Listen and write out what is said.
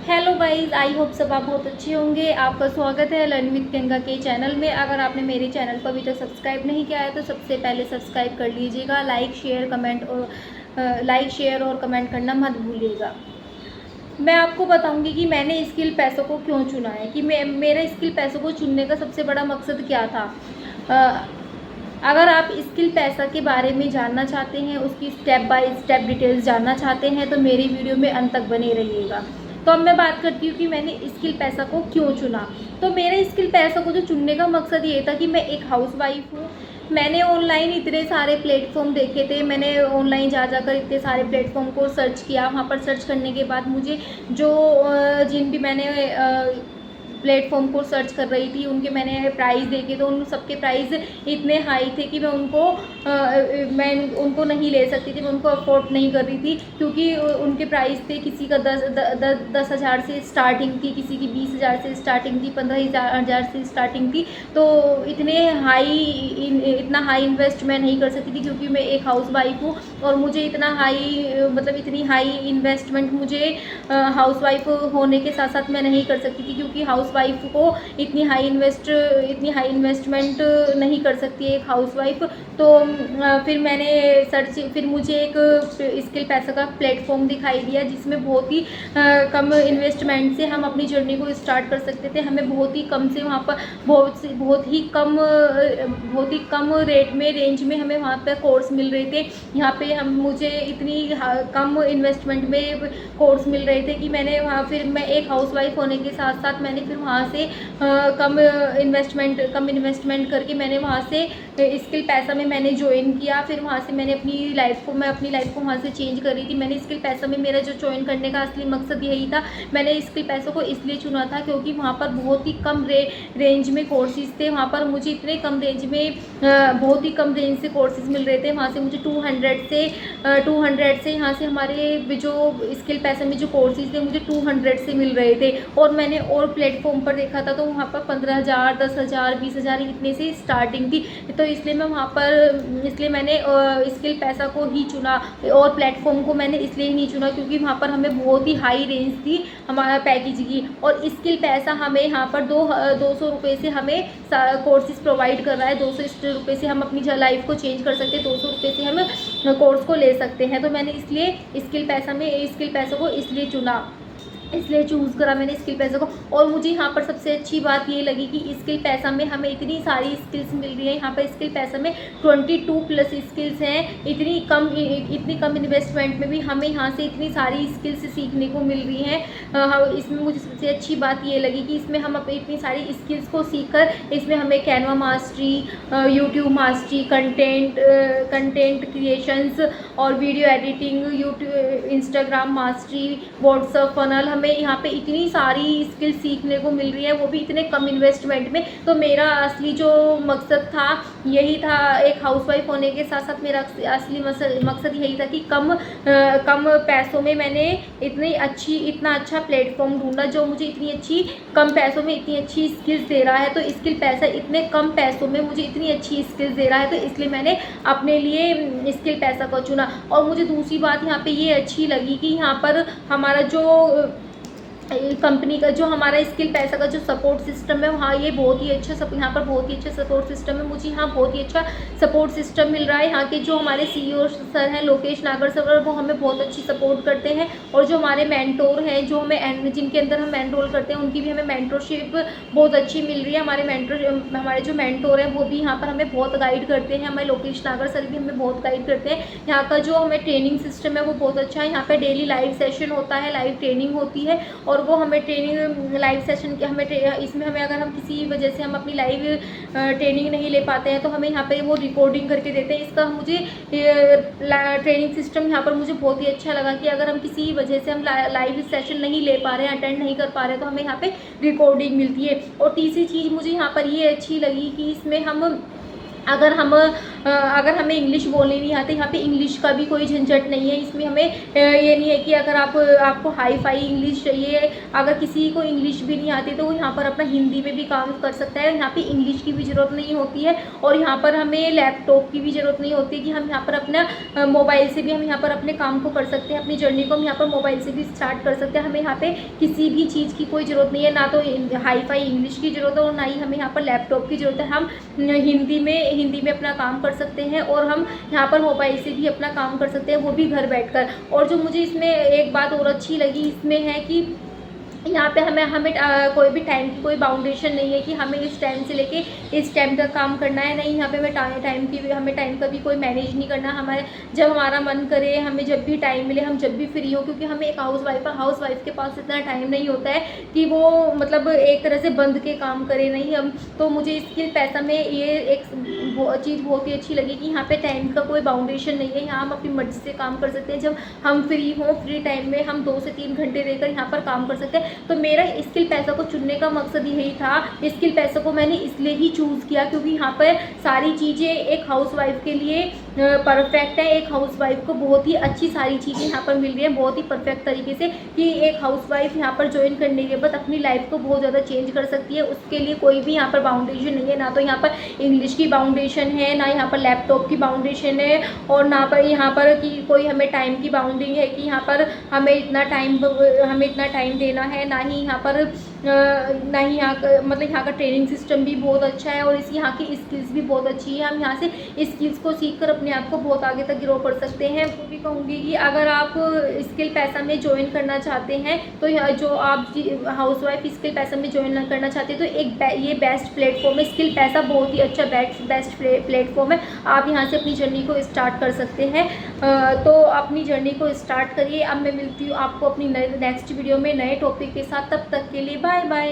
Hello guys, I hope सब आप बहुत अच्छे होंगे। आपका स्वागत है लर्न विद प्रियंका के चैनल में। अगर आपने मेरे चैनल को अभी तक सब्सक्राइब नहीं किया है तो सबसे पहले सब्सक्राइब कर लीजिएगा। लाइक शेयर और कमेंट करना मत भूलिएगा। मैं आपको बताऊंगी कि मैंने स्किल पैसों को क्यों चुना है, कि मेरा स्किल पैसों को चुनने का सबसे बड़ा मकसद क्या था। अगर आप स्किल पैसा के बारे में जानना चाहते हैं, उसकी स्टेप बाय स्टेप डिटेल्स जानना चाहते हैं तो मेरी वीडियो में अंत तक बने रहिएगा। तो अब मैं बात करती हूँ कि मैंने स्किल पैसा को क्यों चुना। तो मेरे स्किल पैसा को जो चुनने का मकसद ये था कि मैं एक हाउसवाइफ हूँ। मैंने ऑनलाइन इतने सारे प्लेटफॉर्म देखे थे, मैंने ऑनलाइन जा जाकर इतने सारे प्लेटफॉर्म को सर्च किया। वहाँ पर सर्च करने के बाद मुझे जो जिन भी मैंने प्लेटफॉर्म को सर्च कर रही थी उनके मैंने प्राइस देखे, तो उन सबके प्राइस इतने हाई थे कि मैं उनको नहीं ले सकती थी, मैं उनको अफोर्ड नहीं कर रही थी, क्योंकि उनके प्राइस थे किसी का 10,000 से स्टार्टिंग थी, किसी की 20,000 से स्टार्टिंग थी, 15,000 से स्टार्टिंग थी। तो इतना हाई इन्वेस्ट मैं नहीं कर सकती थी, क्योंकि मैं एक हाउस वाइफ हूँ और मुझे इतनी हाई इन्वेस्टमेंट मुझे हाउस वाइफ होने के साथ साथ मैं नहीं कर सकती थी, क्योंकि हाउस वाइफ को इतनी हाई इन्वेस्टमेंट नहीं कर सकती है एक हाउस वाइफ। तो फिर मुझे एक स्किल पैसा का प्लेटफॉर्म दिखाई दिया, जिसमें बहुत ही कम इन्वेस्टमेंट से हम अपनी जर्नी को स्टार्ट कर सकते थे। हमें बहुत ही कम से वहाँ पर बहुत ही कम रेंज में हमें वहाँ पर कोर्स मिल रहे थे। यहाँ पे मुझे इतनी कम इन्वेस्टमेंट में कोर्स मिल रहे थे कि मैं एक हाउसवाइफ होने के साथ साथ मैंने फिर वहाँ से कम इन्वेस्टमेंट करके मैंने वहाँ से स्किल पैसा में मैंने ज्वाइन किया। फिर वहाँ से मैं अपनी लाइफ को वहाँ से चेंज कर रही थी। मैंने स्किल पैसा में मेरा जो ज्वाइन करने का असली मकसद यही था। मैंने स्किल पैसों को इसलिए चुना था क्योंकि वहाँ पर बहुत ही कम रेंज में कोर्सेज थे। वहाँ पर मुझे इतने कम रेंज में बहुत ही कम रेंज से कोर्सेज मिल रहे थे। वहाँ से मुझे 200 से यहाँ से हमारे जो स्किल पैसा में जो कोर्सेज थे मुझे 200 से मिल रहे थे। और मैंने और प्लेटफॉर्म पर देखा था तो वहाँ पर 15,000, 10,000, 20,000 इतने से स्टार्टिंग थी। तो इसलिए मैंने स्किल पैसा को ही चुना। और प्लेटफॉर्म को मैंने इसलिए ही नहीं चुना क्योंकि वहाँ पर हमें बहुत ही हाई रेंज थी हमारा पैकेज की। और स्किल पैसा हमें यहाँ पर 200 रुपये से हमें कोर्सेज प्रोवाइड कर रहा है। 200 रुपये से हम अपनी लाइफ को चेंज कर सकते हैं, 200 रुपये से हम कोर्स को ले सकते हैं। तो मैंने इसलिए स्किल पैसा को इसलिए चुना, इसलिए चूज़ करा मैंने स्किल पैसा को। और मुझे यहाँ पर सबसे अच्छी बात ये लगी कि स्किल पैसा में हमें इतनी सारी स्किल्स मिल रही है। यहाँ पर स्किल पैसा में 22+ स्किल्स हैं। इतनी कम इन्वेस्टमेंट में भी हमें यहाँ से इतनी सारी स्किल्स सीखने को मिल रही हैं। इसमें मुझे सबसे अच्छी बात ये लगी कि इसमें हम इतनी सारी स्किल्स को सीखकर इसमें हमें Canva mastery, YouTube mastery, content creations और video editing, YouTube Instagram mastery, WhatsApp funnel, हमें यहाँ पे इतनी सारी स्किल सीखने को मिल रही है, वो भी इतने कम इन्वेस्टमेंट में। तो मेरा असली जो मकसद था यही था, एक हाउसवाइफ होने के साथ साथ मेरा असली मकसद यही था कि कम पैसों में मैंने इतना अच्छा प्लेटफॉर्म ढूंढा जो मुझे कम पैसों में इतनी अच्छी स्किल्स दे रहा है। तो स्किल पैसा इतने कम पैसों में मुझे इतनी अच्छी स्किल्स दे रहा है, तो इसलिए मैंने अपने लिए स्किल पैसा को चुना। और मुझे दूसरी बात यहाँ पे ये अच्छी लगी कि यहाँ पर हमारा जो कंपनी का जो हमारा स्किल पैसा का जो सपोर्ट सिस्टम है वहाँ ये बहुत ही अच्छा यहाँ पर बहुत ही अच्छा सपोर्ट सिस्टम है। मुझे यहाँ बहुत ही अच्छा सपोर्ट सिस्टम मिल रहा है। यहाँ के जो हमारे CEO सर हैं, लोकेश नागर सर, वो हमें बहुत अच्छी सपोर्ट करते हैं। और जो हमारे मेंटोर हैं, जिनके अंदर हम एनरोल करते हैं, उनकी भी हमें मेंटोरशिप बहुत अच्छी मिल रही है। हमारे जो मेंटोर हैं वो भी यहाँ पर हमें बहुत गाइड करते हैं। हमारे लोकेश नागर सर भी हमें बहुत गाइड करते हैं। यहाँ का जो हमें ट्रेनिंग सिस्टम है वो बहुत अच्छा है। यहाँ पर डेली लाइव सेशन होता है, लाइव ट्रेनिंग होती है। और वो हमें ट्रेनिंग लाइव सेशन के इसमें हमें अगर हम किसी वजह से हम अपनी लाइव ट्रेनिंग नहीं ले पाते हैं तो हमें यहाँ पे वो रिकॉर्डिंग करके देते हैं। इसका मुझे ट्रेनिंग सिस्टम यहाँ पर मुझे बहुत ही अच्छा लगा कि अगर हम किसी वजह से हम लाइव सेशन नहीं ले पा रहे हैं, अटेंड नहीं कर पा रहे हैं, तो हमें यहाँ पे रिकॉर्डिंग मिलती है। और तीसरी चीज़ मुझे यहाँ पर ये अच्छी लगी कि इसमें हम अगर हमें इंग्लिश बोलनी नहीं आती, यहाँ पे इंग्लिश का भी कोई झंझट नहीं है। इसमें हमें ये नहीं है कि अगर आपको हाई फाई इंग्लिश चाहिए, अगर किसी को इंग्लिश भी नहीं आती तो वो यहाँ पर अपना हिंदी में भी काम कर सकता है। यहाँ पे इंग्लिश की भी ज़रूरत नहीं होती है और यहाँ पर हमें लैपटॉप की भी ज़रूरत नहीं होती कि हम यहाँ पर अपना मोबाइल से भी हम यहाँ पर अपने काम को कर सकते हैं, अपनी जर्नी को हम यहाँ पर मोबाइल से भी स्टार्ट कर सकते हैं। हमें यहाँ पे किसी भी चीज़ की कोई ज़रूरत नहीं है, ना तो हाई फाई इंग्लिश की ज़रूरत है और ना ही हमें यहाँ पर लैपटॉप की ज़रूरत है। हम हिंदी में अपना काम कर सकते हैं और हम यहाँ पर मोबाइल से भी अपना काम कर सकते हैं, वो भी घर बैठकर। और जो मुझे इसमें एक बात और अच्छी लगी इसमें है कि यहाँ पे हमें कोई भी टाइम की कोई बाउंडेशन नहीं है कि हमें इस टाइम से लेके इस टाइम तक काम करना है। नहीं, यहाँ पे हमें टाइम का भी कोई मैनेज नहीं करना। हमारे जब हमारा मन करे, हमें जब भी टाइम मिले, हम जब भी फ्री हो, क्योंकि हमें एक हाउस वाइफ के पास इतना टाइम नहीं होता है कि वो मतलब एक तरह से बंद के काम करे। नहीं, हम तो मुझे इसके पैसा में ये एक चीज़ बहुत ही अच्छी लगी कि यहाँ पे टाइम का कोई बाउंडेशन नहीं है। यहाँ हम अपनी मर्जी से काम कर सकते हैं। जब हम फ्री हों, फ्री टाइम में हम 2 से 3 घंटे देकर यहाँ पर काम कर सकते हैं। तो मेरा स्किल पैसा को चुनने का मकसद यही था। स्किल पैसा को मैंने इसलिए ही चूज़ किया क्योंकि यहाँ पर सारी चीज़ें एक हाउसवाइफ के लिए परफेक्ट है। एक हाउसवाइफ को बहुत ही अच्छी सारी चीज़ें यहाँ पर मिल रही हैं बहुत ही परफेक्ट तरीके से कि एक हाउसवाइफ यहाँ पर ज्वाइन करने के बाद अपनी लाइफ को बहुत ज़्यादा चेंज कर सकती है। उसके लिए कोई भी यहाँ पर बाउंडेशन नहीं है, ना तो यहाँ पर इंग्लिश की बाउंडेशन है, ना यहाँ पर लैपटॉप की बाउंडेशन है और ना पर यहाँ पर कि कोई हमें टाइम की बाउंडिंग है कि यहाँ पर हमें इतना टाइम देना है। ना ही यहाँ पर मतलब यहाँ का ट्रेनिंग सिस्टम भी बहुत अच्छा है और यहाँ की स्किल्स भी बहुत अच्छी है। हम यहाँ से स्किल्स को सीखकर अपने आप को बहुत आगे तक ग्रो कर सकते हैं। तो भी कहूँगी कि अगर आप स्किल पैसा में ज्वाइन करना चाहते हैं तो जो आप हाउसवाइफ स्किल पैसा में ज्वाइन करना चाहते हैं तो ये बेस्ट प्लेटफॉर्म है। स्किल पैसा बहुत ही अच्छा बेस्ट प्लेटफॉर्म है। आप यहाँ से अपनी जर्नी को स्टार्ट कर सकते हैं। तो अपनी जर्नी को स्टार्ट करिए। अब मैं मिलती हूँ आपको अपनी नेक्स्ट वीडियो में नए टॉपिक के साथ। तब तक के लिए बाय बाय।